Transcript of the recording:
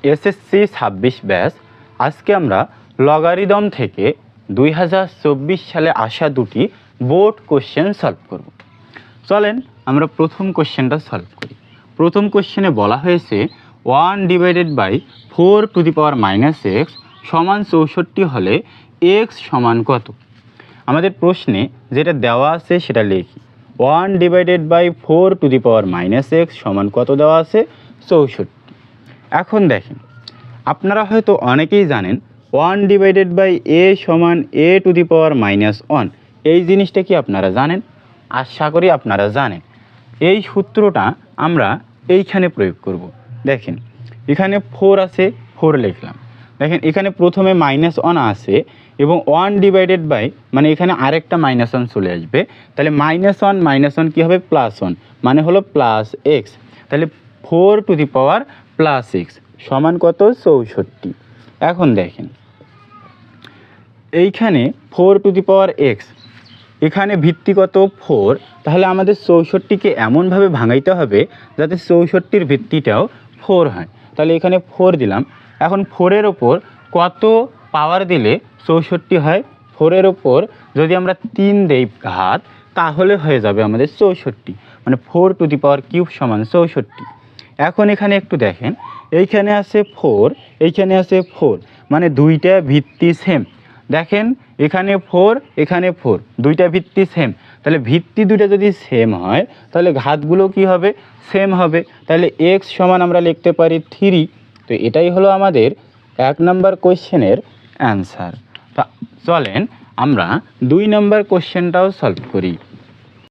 SSC 26 batch. আজকে আমরা logarithm থেকে 2024 সালে আসা দুটি বোর্ড কোশ্চেন সলভ করব। চলেন আমরা প্রথম কোশ্চেনটা সলভ করি। প্রথম কোশ্চেনে বলা হয়েছে 1/4 x সমান 64 হলে x সমান কত। আমাদের প্রশ্নে যেটা দেওয়া আছে সেটা লিখি। 1/4 x সমান কত দেওয়া আছে? 64। এখন দেখেন, আপনারা হয়তো অনেকেই জানেন 1/a সমান a⁻1। এই জিনিসটা কি আপনারা জানেন? আশা করি আপনারা জানেন। এই সূত্রটা আমরা এইখানে প্রয়োগ করব। দেখেন এখানে 4 আছে, 4 লিখলাম। দেখেন এখানে প্রথমে -1 আছে এবং 1/, মানে এখানে আরেকটা -1 চলে আসবে। তাহলে -1 কী হবে? +1, মানে হলো +x। তাহলে 4 x সমান কত? 64। এখন দেখেন এইখানে 4 x, এখানে ভিত্তি কত? 4। তাহলে আমাদের 64কে এমনভাবে ভাঙাইতে হবে যাতে 64-র ভিত্তিটাও 4 হয়। তাহলে এখানে 4 দিলাম। এখন 4-এর ওপর কত পাওয়ার দিলে 64 হয়? 4-এর ওপর যদি আমরা 3 দেই ঘাত, তাহলে হয়ে যাবে আমাদের 64, মানে 4³ সমান 64। এখন এখানে একটু দেখেন, এইখানে আছে 4, এইখানে আছে 4, মানে দুইটা ভিত্তি সেম। দেখেন এখানে 4, এখানে 4, দুইটা ভিত্তি সেম। তাহলে ভিত্তি দুইটা যদি সেম হয় তাহলে ঘাতগুলো কি হবে? সেম হবে। তাহলে x সমান আমরা লিখতে পারি 3। তো এটাই হলো আমাদের 1 নম্বর কোশ্চেনের অ্যান্সার। তা চলেন আমরা 2 নম্বর কোশ্চেনটাও সলভ করি।